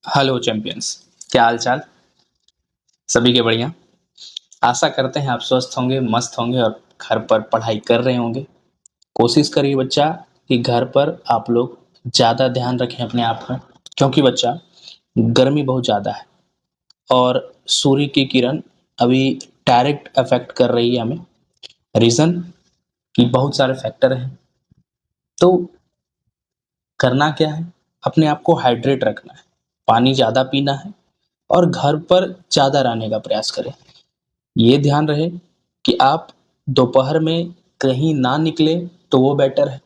Hello champions. क्या हाल चाल? सभी के बढ़िया। आशा करते हैं आप स्वस्थ होंगे, मस्त होंगे और घर पर पढ़ाई कर रहे होंगे। कोशिश करिए बच्चा कि घर पर आप लोग ज़्यादा ध्यान रखें अपने आप में, क्योंकि बच्चा गर्मी बहुत ज़्यादा है और सूर्य की किरण अभी डायरेक्ट अफेक्ट कर रही है हमें। रीज़न कि बहुत सारे फैक्टर हैं। तो करना क्या है, अपने आप को हाइड्रेट रखना है, पानी ज़्यादा पीना है और घर पर ज़्यादा रहने का प्रयास करें। ये ध्यान रहे कि आप दोपहर में कहीं ना निकले तो वो बेटर है।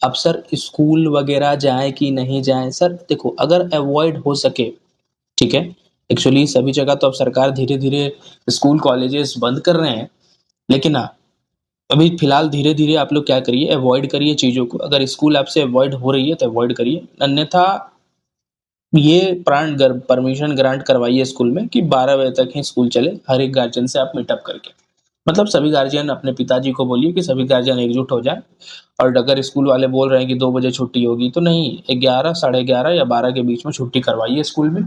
अब सर स्कूल वगैरह जाएं कि नहीं जाएं, सर देखो अगर अवॉइड हो सके, ठीक है। एक्चुअली सभी जगह तो अब सरकार धीरे धीरे स्कूल कॉलेजेस बंद कर रहे हैं, लेकिन हाँ, अभी फिलहाल धीरे धीरे आप लोग क्या करिए, अवॉइड करिए चीज़ों को। अगर स्कूल आपसे अवॉइड हो रही है तो अवॉइड करिए, अन्यथा ये परमिशन ग्रांट करवाइए स्कूल में कि 12 बजे तक ही स्कूल चले। हर एक गार्जियन से आप मीटअप करके, मतलब सभी गार्जियन अपने पिताजी को बोलिए कि सभी गार्जियन एकजुट हो जाए। और अगर स्कूल वाले बोल रहे हैं कि 2 बजे छुट्टी होगी तो नहीं, 11, साढ़े 11 या 12 के बीच में छुट्टी करवाइए स्कूल में।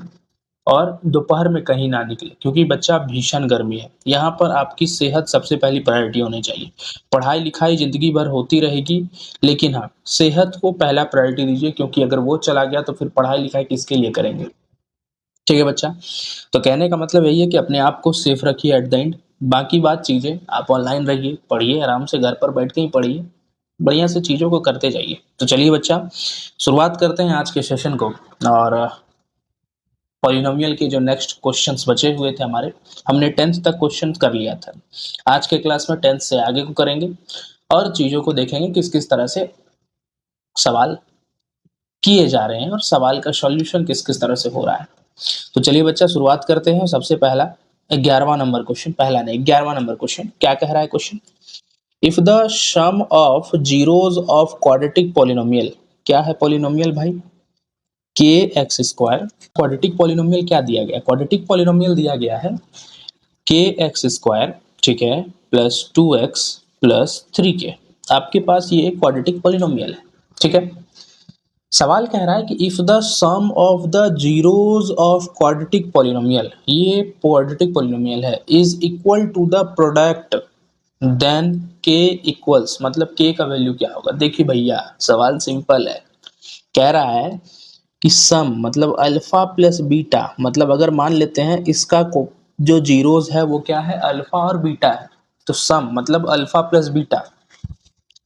और दोपहर में कहीं ना निकले, क्योंकि बच्चा भीषण गर्मी है। यहाँ पर आपकी सेहत सबसे पहली प्रायोरिटी होनी चाहिए। पढ़ाई लिखाई जिंदगी भर होती रहेगी, लेकिन हाँ, सेहत को पहला प्रायोरिटी दीजिए, क्योंकि अगर वो चला गया तो फिर पढ़ाई लिखाई किसके लिए करेंगे। ठीक है बच्चा। तो कहने का मतलब यही है कि अपने आप को सेफ रखिए एट द एंड। बाकी बात चीज़ें आप ऑनलाइन रहिए, पढ़िए आराम से, घर पर बैठ के ही पढ़िए, बढ़िया से चीज़ों को करते जाइए। तो चलिए बच्चा, शुरुआत करते हैं आज के सेशन को। और पॉलिनोमियल के जो नेक्स्ट क्वेश्चंस बचे हुए थे हमारे, हमने 10th तक क्वेश्चन कर लिया था। आज के क्लास में 10th से आगे को करेंगे और चीज़ों को देखेंगे किस किस तरह से सवाल किए जा रहे हैं और सवाल का सॉल्यूशन किस किस तरह से हो रहा है। तो चलिए बच्चा, शुरुआत करते हैं। सबसे पहला 11वां नंबर क्वेश्चन, पहला नहीं 11वां नंबर क्वेश्चन क्या कह रहा है question. If the sum of zeros of quadratic polynomial, क्या है पॉलिनोमियल भाई, के एक्स स्क्वायर। क्वाड्रेटिक पॉलिनोमियल क्या दिया गया, क्वाड्रेटिक पॉलिनोमियल दिया गया है के एक्स स्क्वायर, ठीक है, प्लस 2x प्लस 3k। आपके पास ये क्वाड्रेटिक पॉलिनोमियल है, ठीक है। सवाल कह रहा है कि if the sum of the zeros of quadratic polynomial, ये क्वाड्रेटिक पॉलिनोमियल है, is equal to the product then K equals, मतलब के का वैल्यू क्या होगा। देखिए भैया, सवाल सिंपल है। कह रहा है कि सम मतलब अल्फा प्लस बीटा, मतलब अगर मान लेते हैं इसका जो जीरोज है वो क्या है, अल्फा और बीटा है। तो सम मतलब अल्फा प्लस बीटा,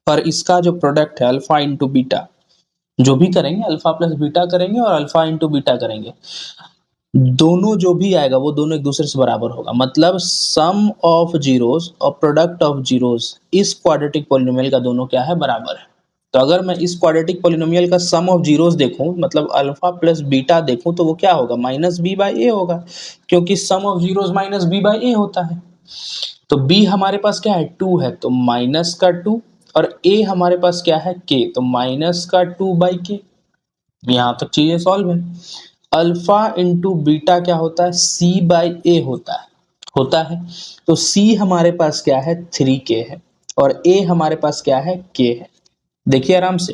और इसका जो प्रोडक्ट है अल्फा इंटू बीटा, जो भी करेंगे अल्फा प्लस बीटा करेंगे और अल्फा इंटू बीटा करेंगे, दोनों जो भी आएगा वो दोनों एक दूसरे से बराबर होगा। मतलब सम ऑफ जीरोस और प्रोडक्ट ऑफ जीरोस इस क्वाड्रेटिक पॉलिनोमियल का दोनों क्या है, बराबर है। तो अगर मैं इस क्वाड्रेटिक पॉलिनोमियल का सम ऑफ जीरोस देखूं, मतलब अल्फा प्लस बीटा देखूं, तो वो क्या होगा, माइनस बी बाई ए होगा, क्योंकि sum of zeros minus B by a होता है। तो b हमारे पास क्या है, 2 है, तो माइनस का 2, और a हमारे पास क्या है, k, तो माइनस का 2 बाई के। यहाँ तक चीजें सॉल्व है। अल्फा इंटू बीटा क्या होता है, c बाई ए होता है। तो c हमारे पास क्या है, 3k है, और a हमारे पास क्या है, k है। देखिए आराम से,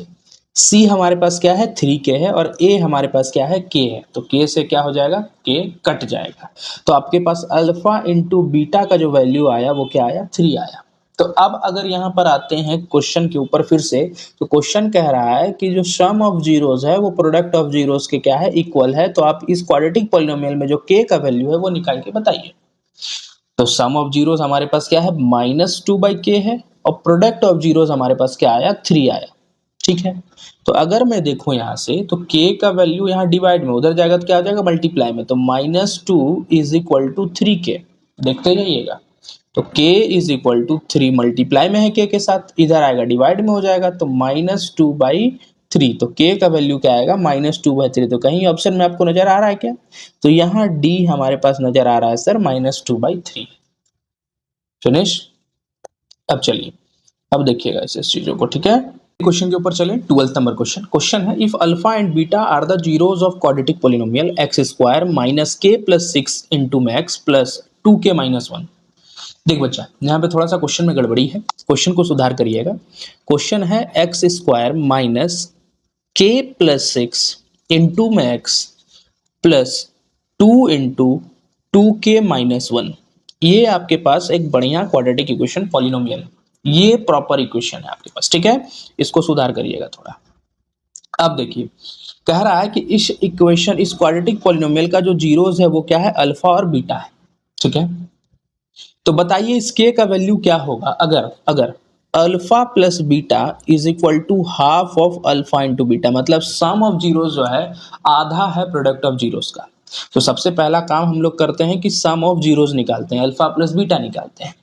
c हमारे पास क्या है, 3k है, और a हमारे पास क्या है, k है। तो k से क्या हो जाएगा, k कट जाएगा। तो आपके पास अल्फा इंटू बीटा का जो वैल्यू आया वो क्या आया, 3 आया। तो अब अगर यहाँ पर आते हैं क्वेश्चन के ऊपर फिर से, तो क्वेश्चन कह रहा है कि जो सम ऑफ जीरोस है वो प्रोडक्ट ऑफ जीरोस के क्या है, इक्वल है। तो आप इस क्वाड्रेटिक पॉलिनोमियल में जो k का वैल्यू है वो निकाल के बताइए। तो सम ऑफ जीरोस हमारे पास क्या है, माइनस 2 बाई के है, और प्रोडक्ट ऑफ जीरोस हमारे पास क्या आया, 3 आया, ठीक है। तो अगर मैं देखूं यहाँ से, तो k का वैल्यू यहाँ डिवाइड में, उधर जाएगा तो क्या आ जाएगा, मल्टीप्लाई में। तो -2 इज इक्वल टू 3k, देखते जाइएगा। तो k is equal to 3 multiply में है k के साथ, इधर आएगा डिवाइड में हो जाएगा, तो -2/3। तो k का वैल्यू क्या आएगा, -2/3। तो कहीं ऑप्शन में आपको नजर आ रहा है क्या, तो यहाँ d हमारे पास नजर आ रहा है सर, -2/3। फिनिश। अब चलिए, अब देखिएगा इस चीजों को, ठीक है। क्वेश्चन के ऊपर चले, 12th नंबर क्वेश्चन। क्वेश्चन है, if alpha and beta are the zeros of quadratic polynomial x square minus k plus 6 into max plus 2k minus 1। देख बच्चा, यहाँ पे थोड़ा सा क्वेश्चन में गड़बड़ी है, क्वेश्चन को सुधार करिएगा। क्वेश्चन है x square minus k plus 6 into max plus 2 × 2k-1। ये आपके पास एक बढ़िया क्वाड्रेटिक इक्वेशन पॉलिनोमियल, ये प्रॉपर इक्वेशन है आपके पास, ठीक है। इसको सुधार करिएगा थोड़ा। अब देखिए कह रहा है कि इस इक्वेशन, इस क्वाड्रेटिक पॉलिनोमियल का जो जीरोस है वो क्या है, अल्फा और बीटा है, ठीक है। तो बताइए इस k का वैल्यू क्या होगा अगर अगर alpha plus beta is equal to half of alpha into beta, मतलब सम ऑफ जीरोस जो है आधा है प्रोडक्ट ऑफ जीरोस का। तो सबसे पहला काम हम लोग करते हैं कि सम ऑफ जीरोस निकालते हैं, अल्फा प्लस बीटा निकालते हैं।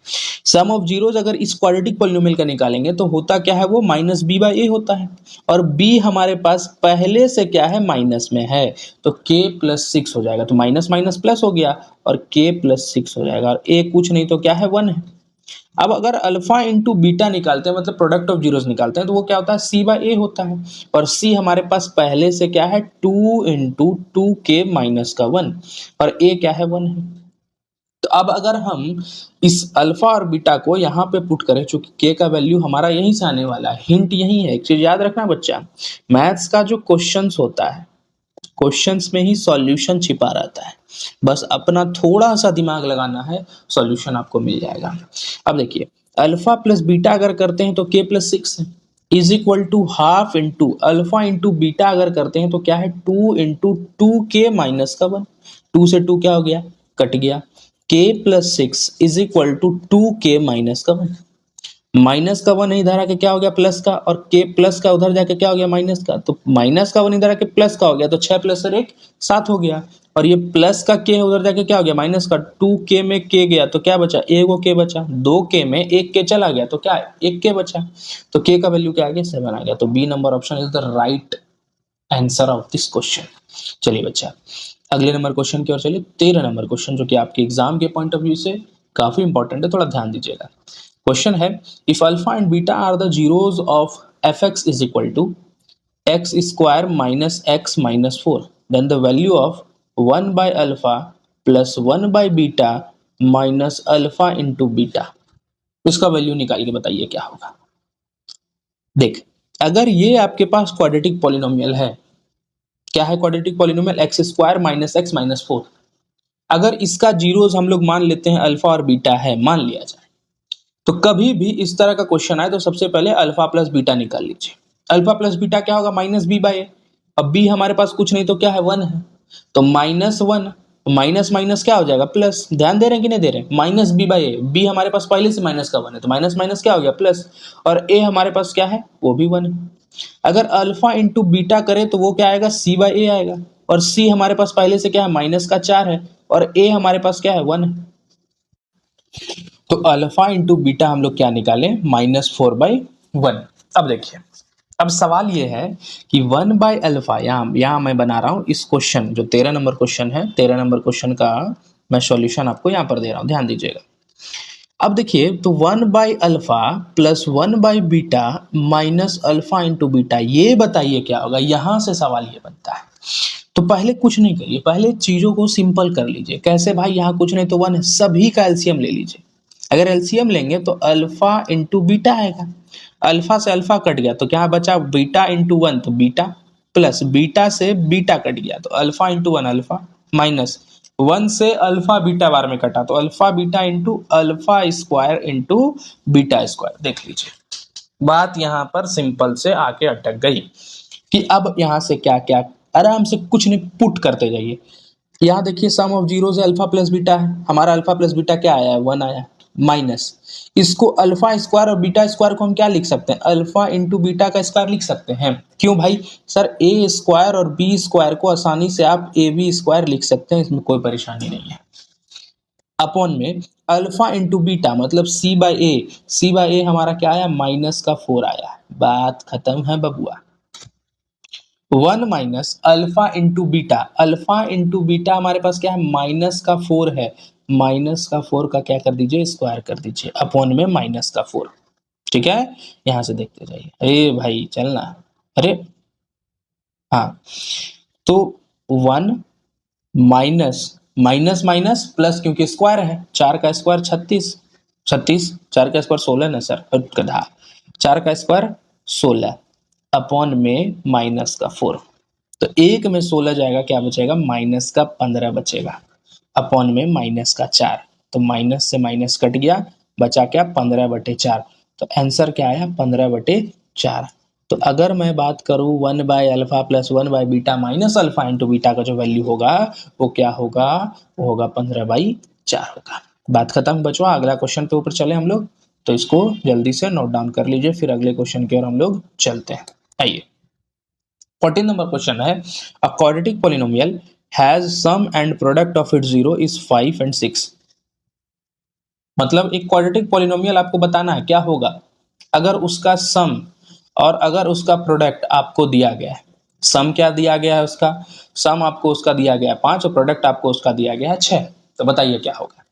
सम ऑफ जीरोस अगर इस क्वाड्रेटिक पॉलिनोमियल का निकालेंगे तो होता क्या है, वो माइनस बी बाई ए होता है, और बी हमारे पास पहले से क्या है, माइनस में है, तो k प्लस 6 हो जाएगा। तो माइनस माइनस प्लस हो गया और k प्लस 6 हो जाएगा, और a कुछ नहीं तो क्या है, 1 है। अब अगर अल्फा इंटू बीटा निकालते हैं, मतलब प्रोडक्ट ऑफ जीरोस निकालते हैं, तो वो क्या होता है, c बाई ए होता है, और c हमारे पास पहले से क्या है, 2 × 2k-1, और a क्या है, 1 है। तो अब अगर हम इस अल्फा और बीटा को यहाँ पे पुट करें, चूंकि के का वैल्यू हमारा यहीं से आने वाला है, हिंट यही है। एक चीज याद रखना बच्चा, मैथ्स का जो क्वेश्चंस होता है, क्वेश्चंस में ही सॉल्यूशन छिपा रहता है, बस अपना थोड़ा सा दिमाग लगाना है, सॉल्यूशन आपको मिल जाएगा। अब देखिए अल्फा प्लस बीटा अगर करते हैं तो के प्लस 6 है, is equal to half into alpha into beta अगर करते हैं तो क्या है, 2 × 2k-1। 2 से 2 क्या हो गया, कट गया। k plus 6 is equal to 2k-1। Minus का 1 इधर आके क्या हो गया, प्लस का, और k प्लस का उधर जाके क्या हो गया, माइनस का। तो माइनस का 1 इधर आके प्लस का हो गया, तो 6 प्लस 1 7 हो गया, और ये प्लस का k उधर जाके क्या हो गया, माइनस का। 2k में k गया तो क्या बचा, एगो k बचा। 2k में एक k चला गया तो क्या है, एक k बचा। तो k का वैल्यू क्या आ गया, 7 आ गया। तो B number option is the right answer of this question. चलिए बच्चा अगले नंबर क्वेश्चन की ओर चलिए। 13 नंबर क्वेश्चन, जो कि आपके एग्जाम के पॉइंट ऑफ व्यू से काफी इंपॉर्टेंट है, थोड़ा ध्यान दीजिएगा। क्वेश्चन है, if alpha and beta are the zeros of F X is equal to X square minus X minus 4, then the value of 1 by alpha plus 1 by beta minus alpha into beta. इसका value निकाल के बताइए क्या होगा। देख अगर ये आपके पास क्वाड्रेटिक पॉलिनोमियल है, क्या है quadratic polynomial, x square minus X minus 4, अगर इसका जीरोस हम लोग मान लेते हैं अल्फा और बीटा है, मान लिया जाए, तो कभी भी इस तरह का क्वेश्चन आए तो सबसे पहले अल्फा प्लस बीटा निकाल लीजिए। अल्फा प्लस बीटा क्या होगा, माइनस बी बाई ए। अब बी हमारे पास कुछ नहीं तो क्या है, 1 है, तो -1, माइनस माइनस क्या हो जाएगा, प्लस। ध्यान दे रहे हैं कि नहीं दे रहे हैं, minus B by A, B हमारे पास पहले से माइनस का 1 है, तो माइनस माइनस क्या हो गया, प्लस, और ए हमारे पास क्या है, वो भी 1 है। अगर अल्फा इंटू बीटा करें तो वो क्या आएगा, सी बाई ए आएगा, और सी हमारे पास पहले से क्या है, माइनस का 4 है, और ए हमारे पास क्या है, 1 है। तो अल्फा इंटू बीटा हम लोग क्या निकाले, -4/1। अब देखिए अब सवाल ये है कि 1 बाय अल्फा, यहाँ मैं बना रहा हूं इस क्वेश्चन, जो 13 नंबर क्वेश्चन है, 13 नंबर क्वेश्चन का मैं सॉल्यूशन आपको यहाँ पर दे रहा हूं, ध्यान दीजिएगा। अब देखिए तो 1 by alpha plus 1 by beta minus alpha into beta, ये बताइए क्या होगा। यहां से सवाल ये बनता है। तो पहले कुछ नहीं करिए, पहले चीजों को सिंपल कर लीजिए। कैसे भाई, यहाँ कुछ नहीं तो 1 है, सभी का एलसीएम ले लीजिए। अगर एलसीएम लेंगे तो अल्फा इंटू बीटा आएगा, अल्फा से अल्फा कट गया तो क्या बचा, बीटा इंटू 1, तो बीटा, प्लस बीटा से बीटा कट गया तो अल्फा इंटू 1 अल्फा, माइनस 1 से अल्फा बीटा बार में कटा तो alpha beta into alpha square into beta square. देख लीजिए बात यहाँ पर सिंपल से आके अटक गई कि अब यहाँ से क्या क्या, आराम से कुछ नहीं पुट करते जाइए। यहाँ देखिए सम ऑफ जीरो से अल्फा प्लस बीटा है, हमारा अल्फा प्लस बीटा क्या आया है, 1 आया, माइनस इसको अल्फा स्क्वायर और बीटा स्क्वायर को हम क्या लिख सकते हैं, अल्फा इंटू बीटा का स्क्वायर लिख सकते हैं। क्यों भाई, सर ए स्क्वायर और बी स्क्वायर को आसानी से आप ए बी स्क्वायर लिख सकते हैं, इसमें कोई परेशानी नहीं है। अपॉन में अल्फा इंटू बीटा मतलब सी बाई ए, सी बाई ए हमारा क्या आया, -4 आया, बात खत्म है बबुआ। 1 minus alpha into beta, alpha into beta हमारे पास क्या है, -4 है, -4 का क्या कर दीजिए, स्क्वायर कर दीजिए, अपॉन में -4। ठीक है, यहां से देखते जाइए। अरे भाई चलना, अरे हाँ, तो 1 माइनस माइनस माइनस प्लस, क्योंकि स्क्वायर है, 4 का स्क्वायर 36, 36, 4 का स्क्वायर 16 ना सर, गधा, 4 का स्क्वायर 16 अपॉन में -4। तो 1 में 16 जाएगा, क्या बचेगा, माइनस का 15 बचेगा, अपॉन में माइनस का 4, तो माइनस से माइनस कट गया, बचा क्या, 15/4। तो आंसर क्या आया, 15/4। तो अगर मैं बात करूं 1/अल्फा प्लस 1/बीटा माइनस अल्फा इंटू बीटा का जो वैल्यू होगा वो क्या होगा, वो होगा 15/4 होगा। बात खत्म बचवा। अगला क्वेश्चन पे ऊपर चले हम लोग, तो इसको जल्दी से नोट डाउन कर लीजिए, फिर अगले क्वेश्चन की ओर हम लोग चलते हैं। आइए 14 नंबर क्वेश्चन है, a quadratic polynomial has sum and product of its zero is 5 and 6। मतलब एक क्वाड्रेटिक पॉलिनोमियल आपको बताना है क्या होगा अगर उसका सम और अगर उसका प्रोडक्ट आपको दिया गया है। सम क्या दिया गया है उसका, सम आपको उसका दिया गया है 5 और प्रोडक्ट आपको उसका दिया गया है 6। तो बताइए क्या होगा।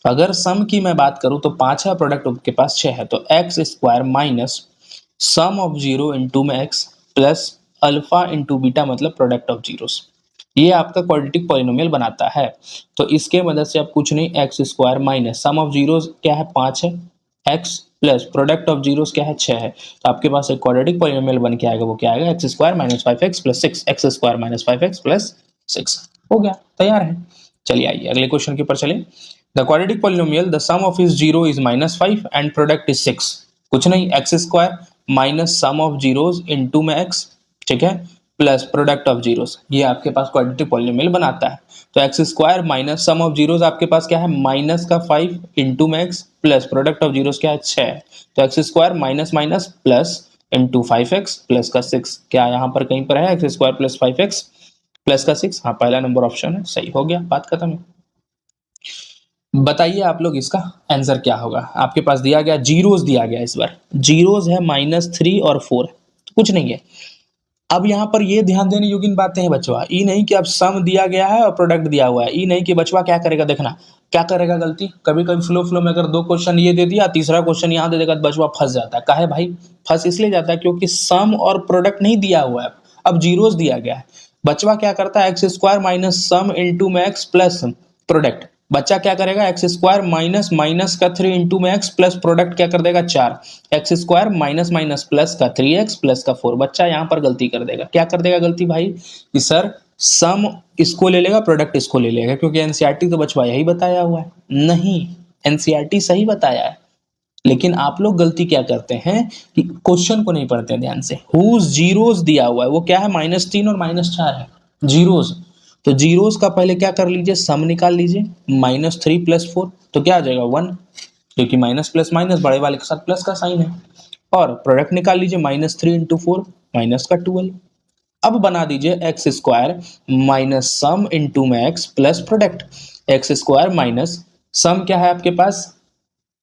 अगर सम की मैं बात करूं तो 5 है, प्रोडक्ट आपके पास 6 है, तो x square minus sum of zero into में x plus alpha into beta मतलब प्रोडक्ट ऑफ जीरोस, ये आपका क्वाड्रेटिक पॉलिनोमियल बनाता है। तो इसके मदद से आप कुछ नहीं, X square minus sum of zeros क्या है 5 है, x plus product of zeros क्या है 6 है, तो आपके पास एक क्वाड्रेटिक पॉलिनोमियल बन के आएगा, वो क्या आएगा, x square minus 5x plus 6, x square minus 5x plus 6 हो गया, तैयार है। चलिए आइए अगले क्वेश्चन के ऊपर चले। The quadratic polynomial the sum of is zero is -5 and product is 6। कुछ नहीं, X square minus sum of zeros into में एक्स, ठीक है, प्लस प्रोडक्ट ऑफ जीरोस, ये आपके पास क्वाड्रेटिक पॉलिनोमियल बनाता है। तो x square minus sum of zeros आपके पास क्या है, माइनस का 5 इंटू में x plus product of zeros क्या है 6, तो x square minus minus plus into 5x plus का 6, क्या यहाँ पर कहीं पर है x square plus 5x plus का 6, हाँ पहला नंबर ऑप्शन है, सही हो गया, बात खत्म है। बताइए आप लोग इसका आंसर क्या होगा। आपके पास दिया गया जीरोस, दिया गया इस बार जीरोस है -3 और 4, कुछ नहीं है। अब यहाँ पर ये ध्यान देने योग्य बातें हैं बचवा, ये नहीं कि अब सम दिया गया है और प्रोडक्ट दिया हुआ है, ये नहीं कि बचवा क्या करेगा, देखना क्या करेगा गलती, कभी कभी फ्लो में अगर 2 क्वेश्चन ये दे दिया, तीसरा क्वेश्चन यहाँ दे देगा, तो बचवा फंस जाता है। काहे भाई फंस इसलिए जाता है क्योंकि सम और प्रोडक्ट नहीं दिया हुआ है, अब जीरोस दिया गया है। बचवा क्या करता है, x square minus sum into में एक्स प्लस प्रोडक्ट, बच्चा क्या करेगा, एक्स स्क्वायर माइनस माइनस का 3 इंटू में एक्स प्लस प्रोडक्ट क्या कर देगा 4, x square minus minus plus का 3x प्लस का 4। बच्चा यहाँ पर गलती कर देगा, क्या कर देगा गलती भाई, कि सर सम इसको ले लेगा प्रोडक्ट इसको ले लेगा, क्योंकि एनसीईआरटी तो बचवा यही बताया हुआ है। नहीं, एनसीईआरटी सही बताया है, लेकिन आप लोग गलती क्या करते हैं कि क्वेश्चन को नहीं पढ़ते हैं ध्यान से। हुज जीरोस दिया हुआ है वो क्या है, -3 और -4 है जीरोस, तो जीरोस का पहले क्या कर लीजिए, सम निकाल लीजिए, -3 प्लस 4 तो क्या आ जाएगा 1, क्योंकि माइनस प्लस माइनस बड़े वाले के साथ प्लस का साइन है, और प्रोडक्ट निकाल लीजिए -3 इंटू 4 माइनस का 12। अब बना दीजिए x square minus sum into में x plus product, x square minus sum क्या है आपके पास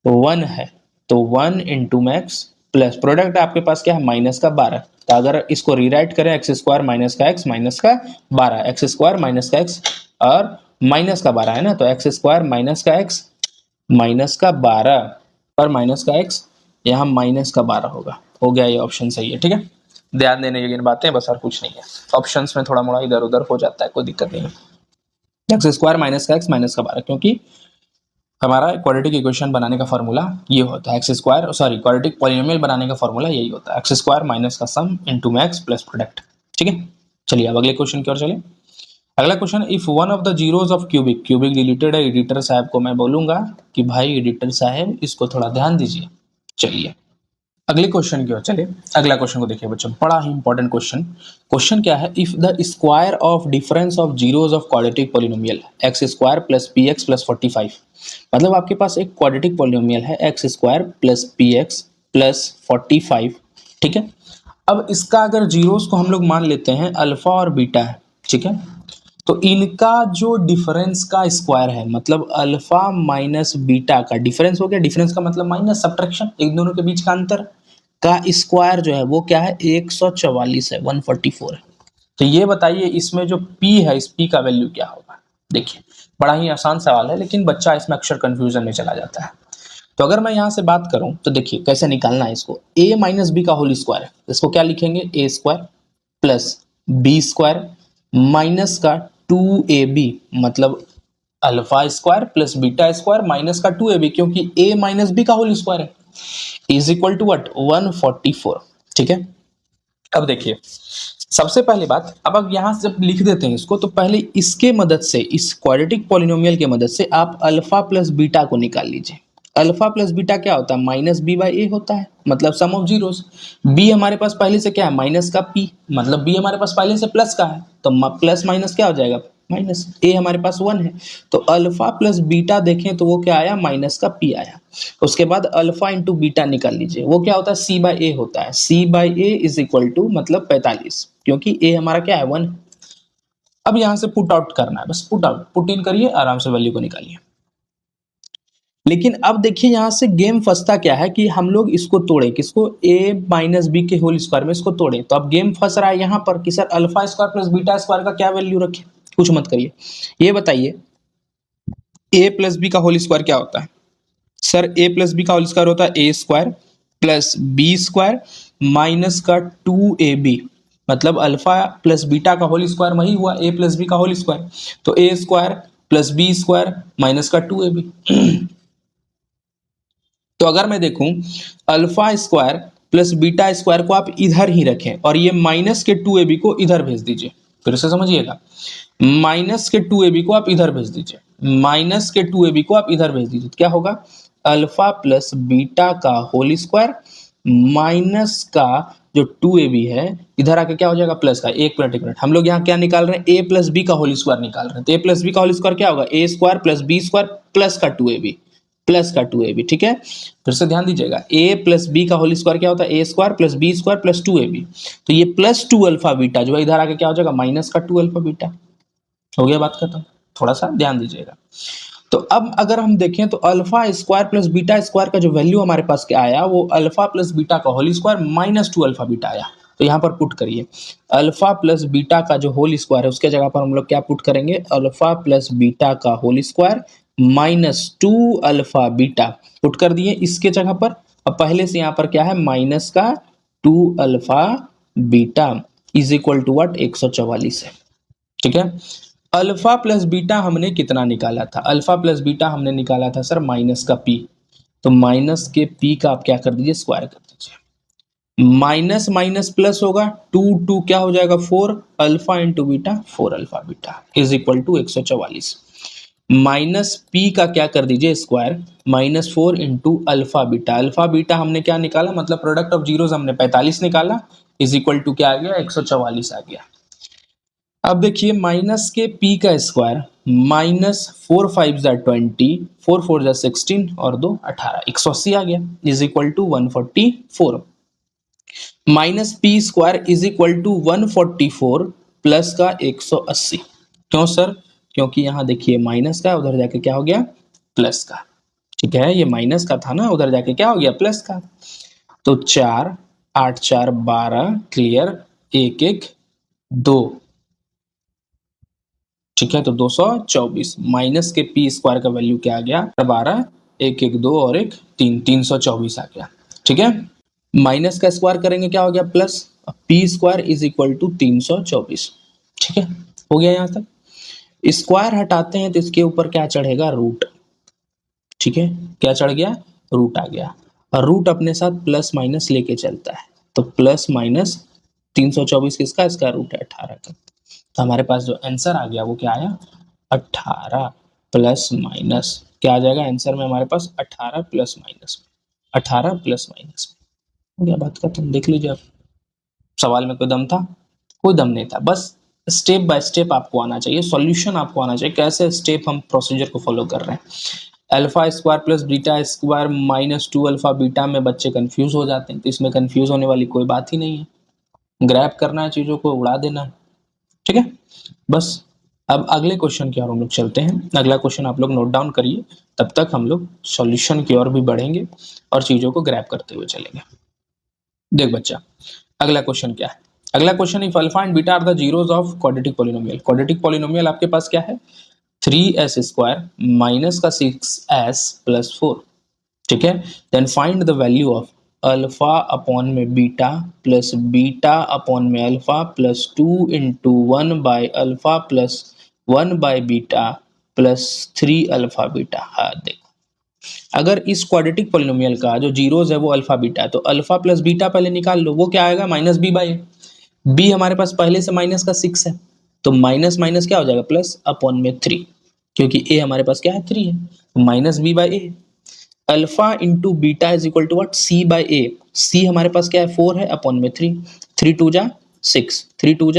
1 है, तो 1 इंटू मैक्स प्लस प्रोडक्ट आपके पास क्या है -12। तो अगर इसको रीराइट करें, एक्स स्क्वायर माइनस का एक्स माइनस का 12, एक्स स्क्वायर माइनस का एक्स और माइनस का 12 है ना, तो एक्स स्क्वायर माइनस का एक्स माइनस का 12 और माइनस का एक्स यहाँ माइनस का 12 होगा। हो गया, ये ऑप्शन सही है, ठीक है। ध्यान देने योग्य बातें बस, और कुछ नहीं है। ऑप्शंस में थोड़ा मोड़ा इधर उधर हो जाता है, कोई दिक्कत नहीं है। एक्स स्क्वायर माइनस का एक्स माइनस का 12, क्योंकि हमारा क्वाड्रेटिक इक्वेशन बनाने का फॉर्मूला ये होता है, x square sorry quadratic polynomial बनाने का फॉर्मूला यही होता है, एक्स स्क्वायर माइनस का सम इंटू मैक्स प्लस प्रोडक्ट, ठीक है। चलिए अब अगले क्वेश्चन की ओर चले। अगला question, if one of the zeros of cubic, cubic deleted है, एडिटर साहब को मैं बोलूंगा कि भाई एडिटर साहब इसको थोड़ा ध्यान दीजिए। चलिए अगले क्वेश्चन की ओर चले। अगला क्वेश्चन को देखिए बच्चों, बड़ा ही इंपॉर्टेंट क्वेश्चन। क्वेश्चन क्या है, if the square of difference of zeros of quadratic polynomial x square plus P x plus 45, मतलब आपके पास एक क्वाड्रेटिक पॉलिनोमियल है x square plus P x plus 45, ठीक है। अब इसका अगर जीरोस को हम लोग मान लेते हैं अल्फा और बीटा है, ठीक है, तो इनका जो डिफरेंस का स्क्वायर है, मतलब अल्फा माइनस बीटा का डिफरेंस हो गया, डिफरेंस का मतलब माइनस सब्ट्रैक्शन, एक दोनों के बीच का अंतर का स्क्वायर जो है वो क्या है 144 है, 144 है। तो ये बताइए इसमें जो p है, इस p का वैल्यू क्या होगा। देखिए बड़ा ही आसान सवाल है, लेकिन बच्चा इसमें अक्सर कंफ्यूजन में चला जाता है। तो अगर मैं यहाँ से बात करूं तो देखिए कैसे निकालना है इसको, a माइनस बी का होल स्क्वायर है, इसको क्या लिखेंगे a square plus B square minus का 2ab, मतलब alpha square plus beta square minus का 2ab, क्योंकि a माइनस बी का होल स्क्वायर है, इज इक्वल टू व्हाट 144, ठीक है। अब देखिए सबसे पहली बात, अब यहाँ से जब लिख देते हैं इसको, तो पहले इसके मदद से, इस क्वाड्रेटिक पॉलिनोमियल के मदद से आप अल्फा प्लस बीटा को निकाल लीजिए। अल्फा प्लस बीटा क्या होता है? माइनस बी बाई ए होता है, मतलब सम ऑफ जीरोस। बी हमारे पास पहले से क्या है? माइनस का पी, मतलब बी हमारे पास पहले से प्लस का है, तो प्लस माइनस क्या हो जाएगा? माइनस। ए हमारे पास 1 है, तो अल्फा प्लस बीटा देखें तो वो क्या आया? माइनस का पी आया। उसके बाद अल्फा इंटू बीटा निकाल लीजिए, वो क्या होता है? सी बाई ए होता है। C by a is equal to मतलब 45, क्योंकि ए हमारा क्या है? 1। अब यहां से पुट आउट करना है, बस पुट आउट, पुट इन करिए, आराम से वैल्यू को निकालिए। लेकिन अब देखिए यहां से गेम फंसता क्या है कि हम लोग इसको तोड़े, किसको? ए माइनस बी के होल स्क्वायर में इसको तोड़े। तो अब गेम फंस रहा है यहाँ पर कि sir alpha square plus beta square का क्या वैल्यू रखे। कुछ मत करिए, ये बताइए ए प्लस बी का होल स्क्वायर क्या होता है? सर ए प्लस बी का होल स्क्वायर होता है a square plus B square minus का 2ab, मतलब अल्फा प्लस बीटा का होल स्क्वायर वही हुआ ए प्लस बी का होल स्क्वायर। तो a square plus B square minus का 2ab। तो अगर मैं देखूं, alpha square plus beta square को आप इधर ही रखें और ये माइनस के 2ab को इधर भेज दीजिए। फिर से समझिएगा, माइनस के 2ab को आप इधर भेज दीजिए, माइनस के 2ab को आप इधर भेज दीजिए, क्या होगा? अल्फा प्लस बीटा का होल स्क्वायर माइनस का जो 2ab है, इधर आके क्या हो जाएगा? प्लस का। एक मिनट एक मिनट, हम लोग यहाँ क्या निकाल रहे हैं? ए प्लस बी का होल स्क्वायर निकाल रहे हैं। तो ए प्लस बी का होल स्क्वायर क्या होगा? A square plus B square plus का 2ab, प्लस का 2ab। ठीक है, फिर से ध्यान दीजिएगा, a प्लस बी का होल स्क्वायर क्या होता है? A square plus B square plus 2ab। तो ये प्लस 2 अल्फा बीटा जो है इधर आके क्या हो जाएगा? माइनस का 2 अल्फा बीटा। हो गया बात खत्म। थोड़ा सा ध्यान दीजिएगा। तो अब अगर हम देखें तो alpha square plus beta square का जो वैल्यू हमारे पास क्या आया, वो अल्फा प्लस बीटा का whole square minus 2 alpha beta आया। तो यहाँ पर पुट करिए, अल्फा प्लस बीटा का जो होल स्क्वायर है उसके जगह पर हम लोग क्या पुट करेंगे? अल्फा प्लस बीटा का whole square minus 2 alpha beta put कर दिए इसके जगह पर। अब पहले से यहाँ पर क्या है? माइनस का 2 alpha beta is equal to what? 144 है। ठीक है, अल्फा प्लस बीटा हमने कितना निकाला था? अल्फा प्लस बीटा हमने निकाला था सर माइनस का पी। तो माइनस के पी का आप क्या कर दीजिए? स्क्वायर कर दीजिए। माइनस माइनस प्लस होगा, 2 2 क्या हो जाएगा? 4 alpha into beta, 4 alpha beta is equal to 144। Minus P का क्या कर दीजिए? Square, minus 4 into alpha beta. Alpha beta हमने क्या निकाला? मतलब प्रोडक्ट ऑफ जीरोस हमने 45 निकाला, इज इक्वल टू क्या आ गया? 144 आ गया। अब देखिए माइनस के p का स्क्वायर माइनस 4 5 जा 20, 4 4 जा 16 और 2 18, 180 आ गया is equal to 144। Minus P square is equal to 144 plus का 180। क्यों सर? क्योंकि यहाँ देखिए माइनस का, उधर जाके क्या हो गया? प्लस का। ठीक है, ये माइनस का था ना, उधर जाके क्या हो गया? प्लस का। तो 4 8 4 12 क्लियर, 1 1 2। ठीक है, तो 224 माइनस के पी स्क्वायर का वैल्यू क्या आ गया? 12 1 1 2 और 1 3, 324 आ गया। ठीक है, माइनस का स्क्वायर करेंगे क्या हो गया? Plus. P square is equal to 324। ठीक है, हो गया यहाँ तक। स्क्वायर हटाते हैं तो इसके ऊपर क्या चढ़ेगा? रूट। ठीक है, क्या चढ़ गया? रूट आ गया। और रूट अपने साथ प्लस माइनस लेके चलता है, तो प्लस माइनस 324 किसका? इसका रूट है 18 का। तो हमारे पास जो आंसर आ गया वो क्या आया? 18 प्लस माइनस क्या आ जाएगा आंसर में हमारे पास? 18 प्लस माइनस, 18 प्लस माइनस। हो गया बात का, तुम देख लीजिए आप। सवाल में कोई दम था? कोई दम नहीं था, बस स्टेप बाय स्टेप आपको आना चाहिए, सॉल्यूशन आपको आना चाहिए, कैसे स्टेप हम प्रोसीजर को फॉलो कर रहे हैं। Alpha square plus beta square minus 2 alpha beta में बच्चे कंफ्यूज हो जाते हैं, तो इसमें कंफ्यूज होने वाली कोई बात ही नहीं है। ग्रैब करना है, चीजों को उड़ा देना है। ठीक है, बस अब अगले क्वेश्चन की ओर हम लोग चलते हैं। अगला क्वेश्चन आप लोग नोट डाउन करिए, तब तक हम लोग सॉल्यूशन की ओर भी बढ़ेंगे और चीजों को ग्रैब करते हुए चलेंगे। देख बच्चा, अगला क्वेश्चन क्या है? अगला question, if alpha and beta are the zeros of quadratic polynomial. Quadratic polynomial आपके पास क्या है? 3s स्क्वायर माइनस का 6s प्लस 4। ठीक है, then find the value of alpha upon में बीटा प्लस बीटा अपॉन में alpha plus 2 into 1 by alpha plus 1 by beta plus 3 alpha beta. हाँ देखो, अगर इस क्वाड्रेटिक पॉलिनोमियल का जो जीरोस है वो अल्फा बीटा है, तो अल्फा प्लस बीटा पहले निकाल लो, वो क्या आएगा? Minus B by. बी हमारे पास पहले से माइनस का 6 है, तो माइनस माइनस क्या हो जाएगा प्लस अपॉन में 3, क्योंकि ए हमारे पास क्या है 3 है, minus B by a. Alpha into beta is equal to what c by a. C हमारे पास क्या है 4 है अपॉन में 3, 3 टू जा 6, 3 टू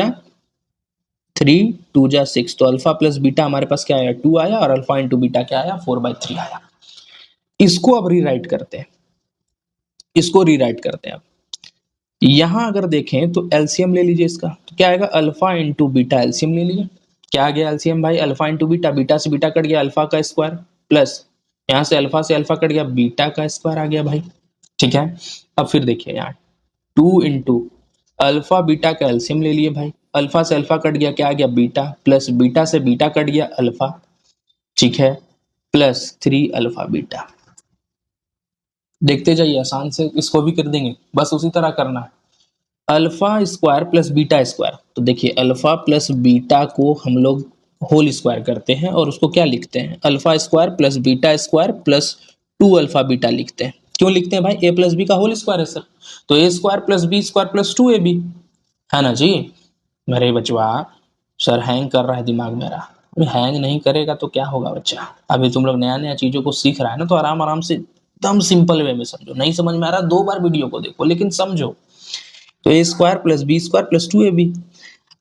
जा 6, तो अल्फा प्लस बीटा हमारे पास क्या आया 2 आया, और अल्फा इंटू बीटा क्या आया 4/3 आया। इसको अब रीराइट करते हैं, इसको रीराइट करते हैं। अब यहां अगर देखें तो एलसीएम ले लीजिए इसका, तो क्या आएगा अल्फा इंटू बीटा, एलसीएम ले लीजिए। क्या आ गया एलसीएम भाई, अल्फा इंटू बीटा, बीटा से बीटा कट गया अल्फा का स्क्वायर, प्लस यहां से अल्फा कट गया बीटा का स्क्वायर आ गया भाई। ठीक है, अब फिर देखिए यहाँ 2 इंटू अल्फा बीटा का एलसीएम ले लिए भाई, अल्फा से अल्फा कट गया क्या आ गया बीटा, प्लस बीटा से बीटा कट गया अल्फा, ठीक है, प्लस 3 अल्फा बीटा। देखते जाइए, आसान से इसको भी कर देंगे, बस उसी तरह करना है। Alpha square plus beta square, तो देखिए अल्फा प्लस बीटा को हम लोग होल स्क्वायर करते हैं और उसको क्या लिखते हैं alpha square plus beta square plus 2 alpha beta लिखते हैं। क्यों लिखते हैं भाई, ए प्लस बी का होल स्क्वायर है सर, तो a square plus B square plus 2ab है ना जी। मेरे बचवा, सर हैंग कर रहा है दिमाग मेरा, हैंग नहीं करेगा तो क्या होगा बच्चा, अभी तुम लोग नया नया चीजों को सीख रहा है ना, तो आराम आराम से एकदम सिंपल वे में समझो, नहीं समझ में आ रहा 2 बार वीडियो को देखो लेकिन समझो। तो a square plus B square plus 2ab।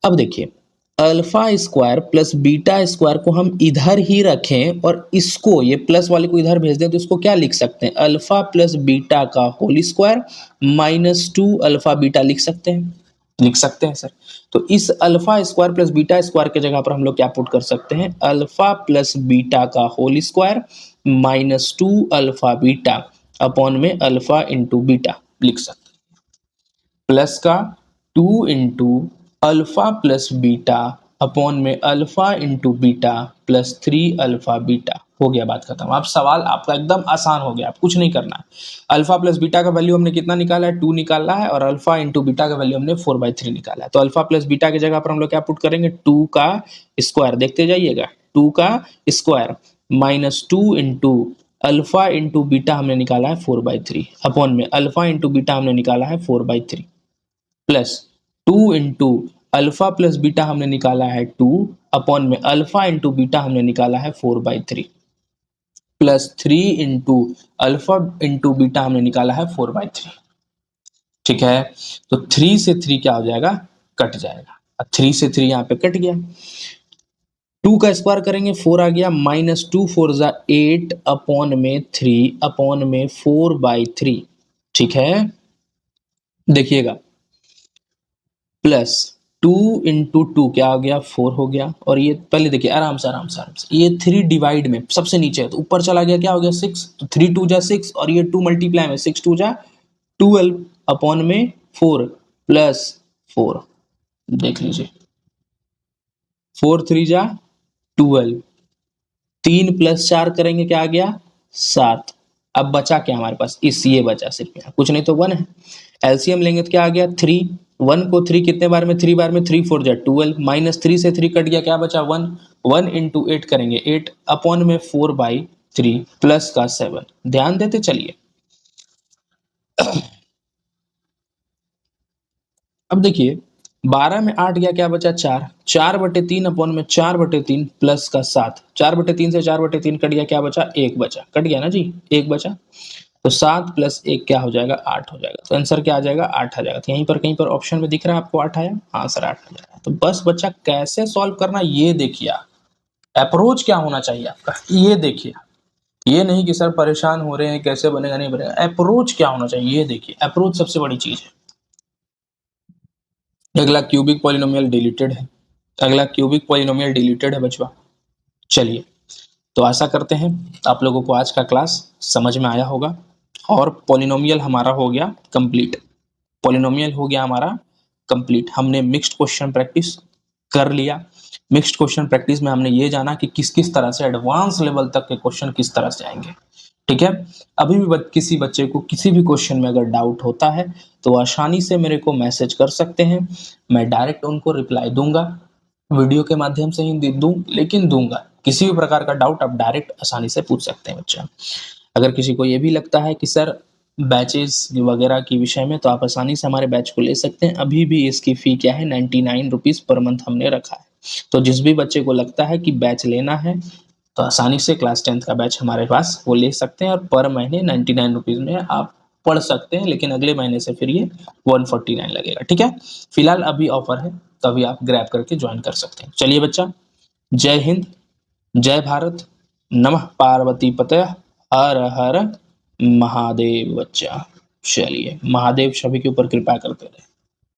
अब देखिए alpha square plus beta square को हम इधर ही रखें और इसको ये प्लस वाले को इधर भेज दें, तो इसको क्या लिख सकते हैं अल्फा प्लस बीटा का whole square minus 2 alpha beta लिख सकते हैं, लिख सकते हैं सर। तो इस alpha square plus beta square के जगह पर हम लोग क्या पुट कर सकते हैं अल्फा प्लस बीटा का whole square minus 2 alpha beta upon में अल्फा इंटू बीटा लिख सकते हैं, प्लस का 2 into alpha plus beta upon में alpha into beta plus 3 alpha beta. हो गया, बात खत्म। अब सवाल आपका एकदम आसान हो गया, आप कुछ नहीं करना है। अल्फा प्लस बीटा का वैल्यू हमने कितना निकाला है 2 निकाला है, और अल्फा इंटू बीटा का वैल्यू हमने 4/3 निकाला है। तो अल्फा प्लस बीटा की जगह पर हम लोग क्या पुट करेंगे 2 का स्क्वायर, देखते जाइएगा 2 का square minus 2 into alpha into beta हमने निकाला है 4/3 अपॉन में अल्फा इंटू बीटा हमने निकाला है 4/3 plus 2 into alpha plus beta हमने निकाला है 2 अपॉन में अल्फा इंटू बीटा हमने निकाला है 4/3 plus 3 into alpha into beta हमने निकाला है 4/3। ठीक है, तो 3 से 3 क्या हो जाएगा कट जाएगा, 3 से 3 यहाँ पे कट गया, 2 का स्क्वायर करेंगे 4 आ गया, माइनस 2 4 जा 8 अपॉन में 3 अपॉन में 4/3। ठीक है, देखिएगा प्लस 2 इंटू 2 क्या हो गया 4 हो गया, और ये पहले देखिए आराम से आराम से आराम से, ये 3 डिवाइड में सबसे नीचे है तो ऊपर चला गया क्या हो गया 6, तो 3 2 जा 6 और ये 2 मल्टीप्लाई में 6 2 जा 12 अपॉन में 4 प्लस 4, देख लीजिए 4 3 जा 12, 3 प्लस 4 करेंगे क्या आ गया 7। अब बचा क्या हमारे पास, इस ये बचा सिर्फ यहाँ कुछ नहीं तो 1 है, एलसीएम लेंगे तो क्या आ गया 3, 1 को 3 कितने बार में 3 बार में 3 4 जा 12, माइनस 3 से 3 कट गया क्या बचा 1, 1 इंटू 8 करेंगे 8 अपॉन में 4/3 प्लस का 7। ध्यान देते चलिए, अब देखिए 12 में 8 गया क्या बचा 4, 4/3 अपॉन में 4/3 प्लस का 7, 4/3 से 4/3 कट गया क्या बचा 1 बचा, कट गया ना जी 1 बचा, तो 7 प्लस 1 क्या हो जाएगा 8 हो जाएगा, तो आंसर क्या आ जाएगा 8 आ जाएगा। तो यहीं पर कहीं पर ऑप्शन में दिख रहा है आपको 8 आया, हाँ सर 8 आ जाएगा। तो बस बच्चा कैसे सॉल्व करना ये देखिए, अप्रोच क्या होना चाहिए आपका ये देखिए, ये नहीं कि सर परेशान हो रहे हैं कैसे बनेगा नहीं बनेगा, अप्रोच क्या होना चाहिए ये देखिए, अप्रोच सबसे बड़ी चीज है। अगला क्यूबिक पॉलिनोमियल डिलीटेड है, अगला क्यूबिक पॉलिनोमियल डिलीटेड है बचवा। चलिए, तो आशा करते हैं आप लोगों को आज का क्लास समझ में आया होगा, और पॉलिनोमियल हमारा हो गया कंप्लीट, पॉलिनोमियल हो गया हमारा कंप्लीट। हमने मिक्स्ड क्वेश्चन प्रैक्टिस कर लिया, मिक्स्ड क्वेश्चन प्रैक्टिस में हमने ये जाना कि किस किस तरह से एडवांस लेवल तक के क्वेश्चन किस तरह से आएंगे। ठीक है, अभी भी किसी बच्चे को किसी भी क्वेश्चन में अगर डाउट होता है तो आसानी से मेरे को मैसेज कर सकते हैं, मैं डायरेक्ट उनको रिप्लाई दूंगा, वीडियो के माध्यम से ही दूं लेकिन दूंगा। किसी भी प्रकार का डाउट आप डायरेक्ट आसानी से पूछ सकते हैं बच्चा। अगर किसी को ये भी लगता है कि सर बैचेस वगैरह के विषय में, तो आप आसानी से हमारे बैच को ले सकते हैं। अभी भी इसकी फ़ी क्या है, 99 रुपीज़ पर मंथ हमने रखा है। तो जिस भी बच्चे को लगता है कि बैच लेना है, तो आसानी से क्लास 10th का बैच हमारे पास वो ले सकते हैं, और पर महीने 99 रुपीज़ में आप पढ़ सकते हैं, लेकिन अगले महीने से फिर ये 149 लगेगा, ठीक है? फिलहाल अभी ऑफर है, तो अभी आप ग्रैब करके ज्वाइन कर सकते हैं। चलिए बच्चा, जय हिंद, जय भारत, नमः पार्वती पतय, हर हर महादेव बच्चा। चलिए, महादेव सभी के ऊपर कृपा करते रहे।